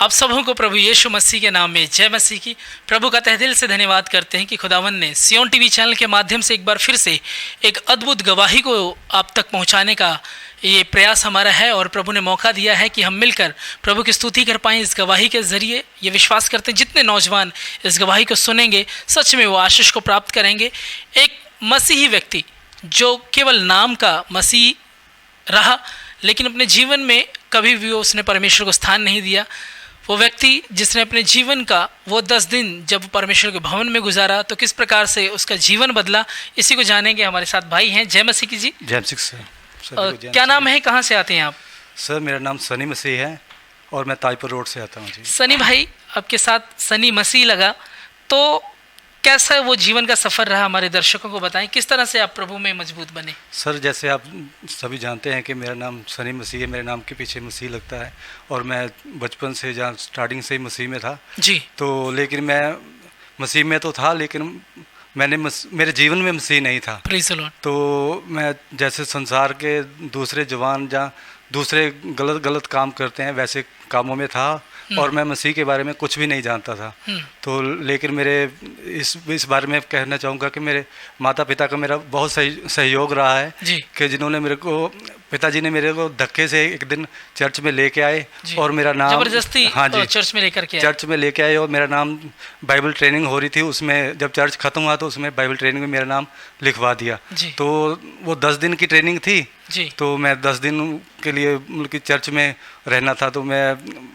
आप सबों को प्रभु यीशु मसीह के नाम में जय मसीह की। प्रभु का तहे दिल से धन्यवाद करते हैं कि खुदावन ने सियोन टीवी चैनल के माध्यम से एक बार फिर से एक अद्भुत गवाही को आप तक पहुंचाने का ये प्रयास हमारा है और प्रभु ने मौका दिया है कि हम मिलकर प्रभु की स्तुति कर पाएँ। इस गवाही के ज़रिए ये विश्वास करते हैं जितने नौजवान इस गवाही को सुनेंगे सच में वो आशीष को प्राप्त करेंगे। एक मसीही व्यक्ति जो केवल नाम का मसीह रहा लेकिन अपने जीवन में कभी भी उसने परमेश्वर को स्थान नहीं दिया, वो व्यक्ति जिसने अपने जीवन का वो 10 दिन जब परमेश्वर के भवन में गुजारा तो किस प्रकार से उसका जीवन बदला, इसी को जानेंगे। हमारे साथ भाई हैं जय मसीह की जी। जय मसीह सर। क्या नाम है, कहाँ से आते हैं आप? सर मेरा नाम सनी मसीह है और मैं ताजपुर रोड से आता हूँ जी। सनी भाई, आपके साथ सनी मसीह लगा तो कैसा वो जीवन का सफ़र रहा, हमारे दर्शकों को बताएं किस तरह से आप प्रभु में मजबूत बने। सर जैसे आप सभी जानते हैं कि मेरा नाम सनी मसीह है, मेरे नाम के पीछे मसीह लगता है और मैं बचपन से जहाँ स्टार्टिंग से ही मसीह में था जी। तो लेकिन मैं मसीह में तो था लेकिन मेरे जीवन में मसीह नहीं था। Praise the Lord. तो मैं जैसे संसार के दूसरे जवान जहाँ दूसरे गलत काम करते हैं वैसे कामों में था और मैं मसीह के बारे में कुछ भी नहीं जानता था। तो लेकिन मेरे इस बारे में कहना चाहूँगा कि मेरे माता पिता का मेरा बहुत सहयोग रहा है कि जिन्होंने मेरे को पिताजी ने मेरे को धक्के से एक दिन चर्च में लेके आए और मेरा नाम जबरदस्ती चर्च में लेके आए और मेरा नाम बाइबल ट्रेनिंग हो रही थी, उसमें जब चर्च ख़त्म हुआ तो उसमें बाइबल ट्रेनिंग में मेरा नाम लिखवा दिया। तो वो 10 दिन की ट्रेनिंग थी तो मैं 10 दिन के लिए मतलब चर्च में रहना था तो मैं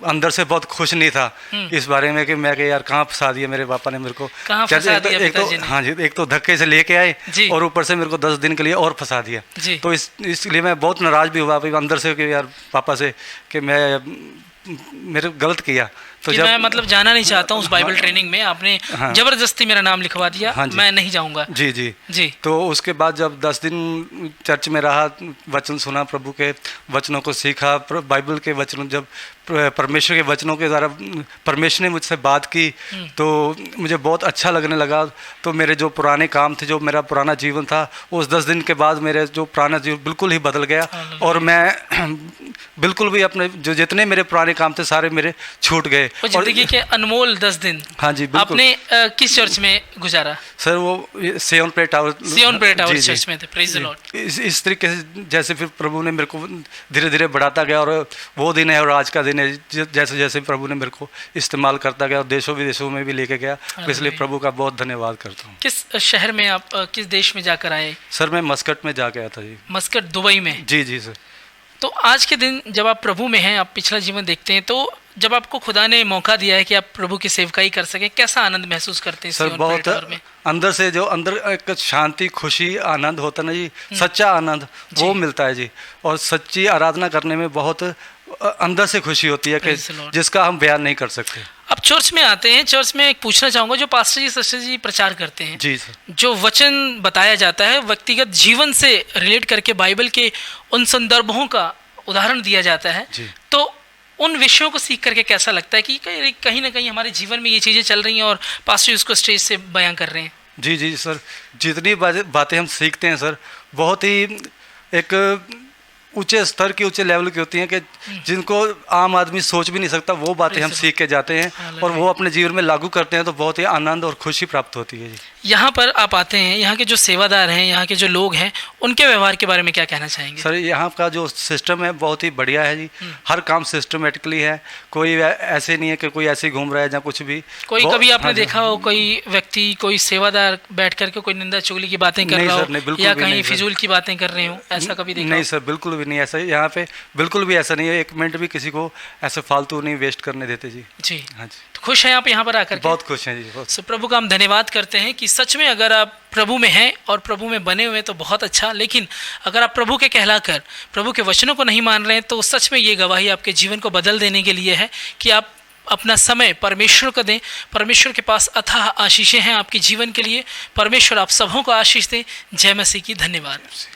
अंदर से बहुत खुश नहीं था इस बारे में कि मैं यार कहाँ फंसा दिया मेरे पापा ने मेरे को चर्च। हाँ जी, एक तो धक्के से लेके आए और ऊपर से मेरे को 10 दिन के लिए और फंसा दिया। तो इसलिए मैं बहुत नाराज़ भी हुआ अंदर से कि यार पापा से कि मेरे गलत किया तो जब मैं मतलब जाना नहीं चाहता हूँ उस बाइबल ट्रेनिंग में, आपने जबरदस्ती मेरा नाम लिखवा दिया। मैं नहीं जाऊँगा। जी। तो उसके बाद जब 10 दिन चर्च में रहा, वचन सुना, प्रभु के वचनों को सीखा, बाइबल के वचनों जब परमेश्वर के वचनों के द्वारा परमेश्वर ने मुझसे बात की तो मुझे बहुत अच्छा लगने लगा। तो मेरे जो पुराने काम थे, जो मेरा पुराना जीवन था, उस 10 दिन के बाद मेरे जो पुराना जीवन बिल्कुल ही बदल गया और मैं बिल्कुल भी अपने जो जितने मेरे पुराने काम थे सारे मेरे छूट गए। जिंदगी के अनमोल 10 दिन। हाँ जी बिल्कुल। आपने किस चर्च में गुजारा? सर वो सियोन प्रेयर टावर चर्च में थे। Praise the Lord. इस तरीके से जैसे फिर प्रभु ने मेरे को धीरे धीरे बढ़ाता गया और वो दिन है और आज का दिन है, जैसे जैसे प्रभु ने मेरे को इस्तेमाल करता गया और देशों विदेशों में भी लेके गया, इसलिए प्रभु का बहुत धन्यवाद करता हूँ। किस शहर में आप, किस देश में जाकर आए? सर मैं मस्कट में जाके आया था जी। मस्कट, दुबई में? जी सर। तो आज के दिन जब आप प्रभु में हैं, आप पिछला जीवन देखते हैं, तो जब आपको खुदा ने मौका दिया है कि आप प्रभु की सेवकाई कर सकें, कैसा आनंद महसूस करते हैं? सर बहुत अंदर से जो अंदर एक शांति, खुशी, आनंद होता है ना जी, सच्चा आनंद वो मिलता है जी। और सच्ची आराधना करने में बहुत अंदर से खुशी होती है कि जिसका हम बयान नहीं कर सकते। अब चर्च में आते हैं, चर्च में एक पूछना चाहूँगा, जो पास्टर जी सिस्टर जी प्रचार करते हैं जी सर, जो वचन बताया जाता है व्यक्तिगत जीवन से रिलेट करके बाइबल के उन संदर्भों का उदाहरण दिया जाता है, तो उन विषयों को सीख करके कैसा लगता है कि कहीं ना कहीं हमारे जीवन में ये चीज़ें चल रही हैं और पास्टर उसको स्टेज से बयां कर रहे हैं? जी सर, जितनी बातें हम सीखते हैं सर बहुत ही एक ऊंचे स्तर की, ऊंचे लेवल की होती हैं कि जिनको आम आदमी सोच भी नहीं सकता, वो बातें हम सीख के जाते हैं और वो अपने जीवन में लागू करते हैं तो बहुत ही आनंद और खुशी प्राप्त होती है जी। यहाँ पर आप आते हैं, यहाँ के जो सेवादार हैं, यहाँ के जो लोग हैं, उनके व्यवहार के बारे में क्या कहना चाहेंगे? सर यहाँ का जो सिस्टम है बहुत ही बढ़िया है जी। हर काम सिस्टमेटिकली है, कोई ऐसे नहीं है कि कोई ऐसे घूम रहा है या कुछ भी। कोई कभी आपने देखा हो कोई व्यक्ति, कोई सेवादार बैठ करके कोई निंदा चुगली की बातें कर रहा हो या कहीं फिजूल की बातें कर रहे हो, ऐसा कभी देखा? नहीं सर, बिल्कुल भी नहीं ऐसा, यहाँ पे बिल्कुल भी ऐसा नहीं है। 1 मिनट भी किसी को ऐसे फालतू नहीं वेस्ट करने देते जी। हाँ जी। तो खुश हैं आप यहाँ पर आकर? बहुत खुश हैं जी। सो प्रभु का हम धन्यवाद करते हैं कि सच में अगर आप प्रभु में हैं और प्रभु में बने हुए तो बहुत अच्छा, लेकिन अगर आप प्रभु के कहलाकर प्रभु के वचनों को नहीं मान रहे हैं तो सच में ये गवाही आपके जीवन को बदल देने के लिए है कि आप अपना समय परमेश्वर को दें। परमेश्वर के पास अथाह आशीषें हैं आपके जीवन के लिए। परमेश्वर आप सबों को आशीष दें। जय मसीह की। धन्यवाद।